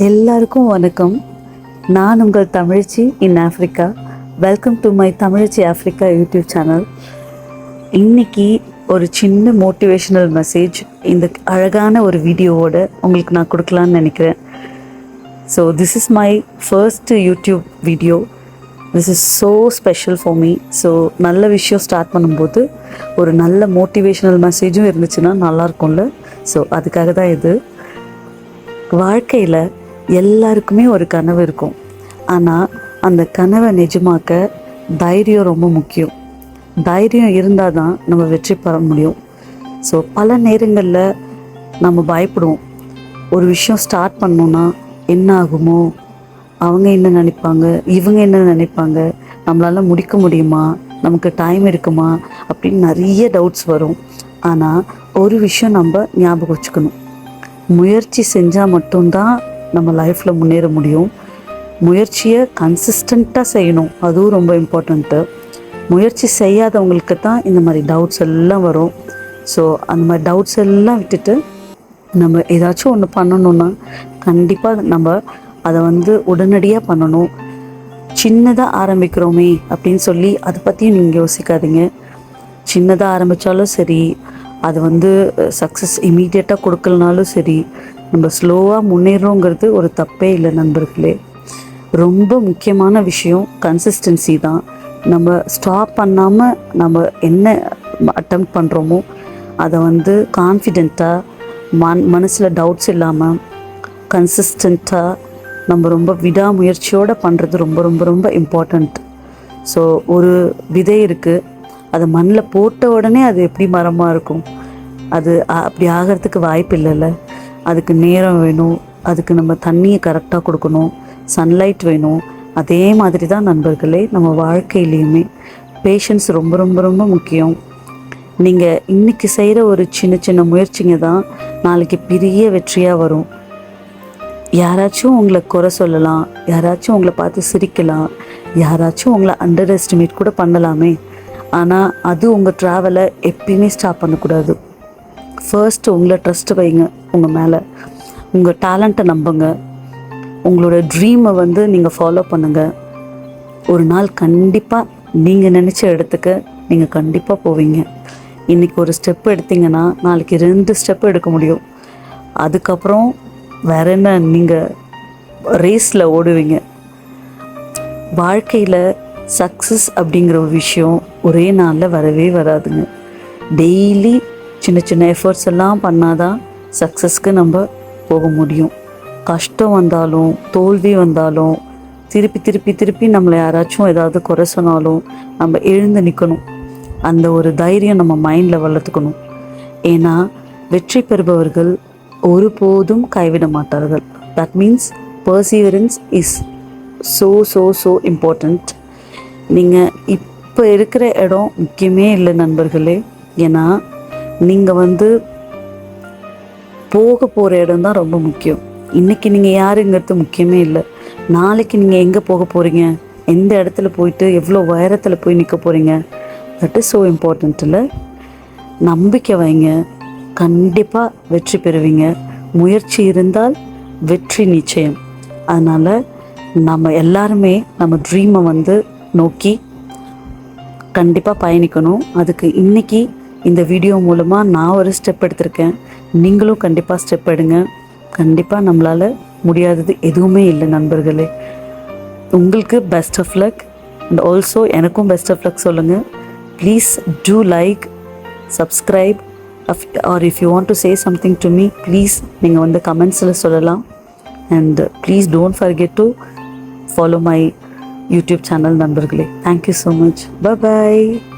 எல்லாருக்கும் வணக்கம். நான் உங்கள் Tamizhachi in Africa. Welcome to my Tamizhachi Africa YouTube channel. இன்றைக்கி ஒரு சின்ன மோட்டிவேஷ்னல் மெசேஜ் இந்த அழகான ஒரு வீடியோவோட உங்களுக்கு நான் கொடுக்கலான்னு நினைக்கிறேன். So this is my first YouTube video. This is so special for me. So நல்ல விஷயம் ஸ்டார்ட் பண்ணும்போது ஒரு நல்ல மோட்டிவேஷ்னல் மெசேஜும் இருந்துச்சுன்னா நல்லாயிருக்கும்ல. ஸோ அதுக்காக தான் இது. வாழ்க்கையில் எல்லாருக்குமே ஒரு கனவு இருக்கும். ஆனால் அந்த கனவை நிஜமாக்க தைரியம் ரொம்ப முக்கியம். தைரியம் இருந்தால் தான் நம்ம வெற்றி பெற முடியும். ஸோ பல நேரங்களில் நம்ம பயப்படுவோம். ஒரு விஷயம் ஸ்டார்ட் பண்ணோன்னா என்ன ஆகுமோ, அவங்க என்ன நினைப்பாங்க, இவங்க என்ன நினைப்பாங்க, நம்மளால் முடிக்க முடியுமா, நமக்கு டைம் இருக்குமா அப்படின்னு நிறைய டவுட்ஸ் வரும். ஆனால் ஒரு விஷயம் நம்ம ஞாபகம் வச்சுக்கணும். முயற்சி செஞ்சால் மட்டும்தான் நம்ம லைஃப்பில் முன்னேற முடியும். முயற்சியை கன்சிஸ்டண்ட்டாக செய்யணும், அதுவும் ரொம்ப இம்பார்ட்டண்ட்டு. முயற்சி செய்யாதவங்களுக்கு தான் இந்த மாதிரி டவுட்ஸ் எல்லாம் வரும். ஸோ அந்த மாதிரி டவுட்ஸ் எல்லாம் விட்டுட்டு நம்ம ஏதாச்சும் ஒன்று பண்ணணுன்னா கண்டிப்பாக நம்ம அதை உடனடியாக பண்ணணும். சின்னதாக ஆரம்பிக்கிறோமே அப்படின்னு சொல்லி அதை பற்றியும் நீங்கள் யோசிக்காதீங்க. சின்னதாக ஆரம்பித்தாலும் சரி, அது சக்ஸஸ் இமீடியட்டாக கொடுக்கலனாலும் சரி, நம்ம ஸ்லோவாக முன்னேறோங்கிறது ஒரு தப்பே இல்லை நண்பர்களே. ரொம்ப முக்கியமான விஷயம் கன்சிஸ்டன்சி தான். நம்ம ஸ்டாப் பண்ணாமல் நம்ம என்ன அட்டெம்ப்ட் பண்ணுறோமோ அதை கான்ஃபிடெண்ட்டாக மனசில் டவுட்ஸ் இல்லாமல் கன்சிஸ்டண்ட்டாக நம்ம ரொம்ப விடாமுயற்சியோடு பண்ணுறது ரொம்ப ரொம்ப ரொம்ப இம்பார்ட்டண்ட். ஸோ ஒரு விதை இருக்குது, அதை மண்ணில் போட்ட உடனே அது எப்படி மரமாக இருக்கும்? அது அப்படி ஆகிறதுக்கு வாய்ப்பு இல்லைல்ல. அதுக்கு நேரம் வேணும், அதுக்கு நம்ம தண்ணியை கரெக்டாக கொடுக்கணும், சன்லைட் வேணும். அதே மாதிரி தான் நண்பர்களே நம்ம வாழ்க்கையிலையுமே பேஷன்ஸ் ரொம்ப ரொம்ப ரொம்ப முக்கியம். நீங்கள் இன்றைக்கி செய்கிற ஒரு சின்ன சின்ன முயற்சிங்க தான் நாளைக்கு பெரிய வெற்றியாக வரும். யாராச்சும் உங்களை குறை சொல்லலாம், யாராச்சும் உங்களை பார்த்து சிரிக்கலாம், யாராச்சும் உங்களை அண்டர் எஸ்டிமேட் கூட பண்ணலாமே. ஆனால் அது உங்கள் ட்ராவலை எப்பயுமே ஸ்டாப் பண்ணக்கூடாது. ஃபர்ஸ்ட்டு உங்களை ட்ரஸ்ட்டு வைங்க உங்கள் மேலே. உங்கள் டேலண்ட்டை நம்புங்க. உங்களோட ட்ரீமை நீங்கள் ஃபாலோ பண்ணுங்கள். ஒரு நாள் கண்டிப்பாக நீங்கள் நினச்ச இடத்துக்கு நீங்கள் கண்டிப்பாக போவீங்க. இன்றைக்கி ஒரு ஸ்டெப் எடுத்திங்கன்னா நாளைக்கு 2 ஸ்டெப்பு எடுக்க முடியும். அதுக்கப்புறம் வேற என்ன, நீங்கள் ரேஸில் ஓடுவீங்க. வாழ்க்கையில் சக்ஸஸ் அப்படிங்கிற ஒரு விஷயம் ஒரே நாளில் வரவே வராதுங்க. டெய்லி சின்ன சின்ன எஃபர்ட்ஸ் எல்லாம் பண்ணாதான் சக்ஸஸ்க்கு நம்ம போக முடியும். கஷ்டம் வந்தாலும் தோல்வி வந்தாலும் திருப்பி திருப்பி திருப்பி நம்மளை யாராச்சும் ஏதாவது குறை சொன்னாலும் நம்ம எழுந்து நிற்கணும். அந்த ஒரு தைரியம் நம்ம மைண்டில் வளர்த்துக்கணும். ஏன்னா வெற்றி பெறுபவர்கள் ஒருபோதும் கைவிட மாட்டார்கள். That means perseverance is so so so important. நீங்கள் இப்போ இருக்கிற இடம் முக்கியமே இல்லை நண்பர்களே. ஏன்னா நீங்கள் போக போகிற இடம் தான் ரொம்ப முக்கியம். இன்றைக்கி நீங்கள் யாருங்கிறது முக்கியமே இல்லை. நாளைக்கு நீங்கள் எங்கே போக போகிறீங்க, எந்த இடத்துல போயிட்டு எவ்வளோ உயரத்தில் போய் நிற்க போகிறீங்க, தட் இஸ் ஸோ இம்பார்ட்டண்ட். இல்லை, நம்பிக்கை வைங்க, கண்டிப்பாக வெற்றி பெறுவீங்க. முயற்சி இருந்தால் வெற்றி நிச்சயம். அதனால் நம்ம எல்லாருமே நம்ம ட்ரீமை நோக்கி கண்டிப்பாக பயணிக்கணும். அதுக்கு இன்றைக்கி இந்த வீடியோ மூலமாக நான் ஒரு ஸ்டெப் எடுத்திருக்கேன். நீங்களும் கண்டிப்பாக ஸ்டெப் எடுங்க. கண்டிப்பாக நம்மளால் முடியாதது எதுவுமே இல்லை நண்பர்களே. உங்களுக்கு best of luck. And also எனக்கும் பெஸ்ட் ஆஃப் லக் சொல்லுங்கள். Please do like, subscribe, or if you want to say something to me, please நீங்கள் கமெண்ட்ஸில் சொல்லலாம். and please don't forget to follow my YouTube channel நண்பர்களே. Thank you so much. Bye bye.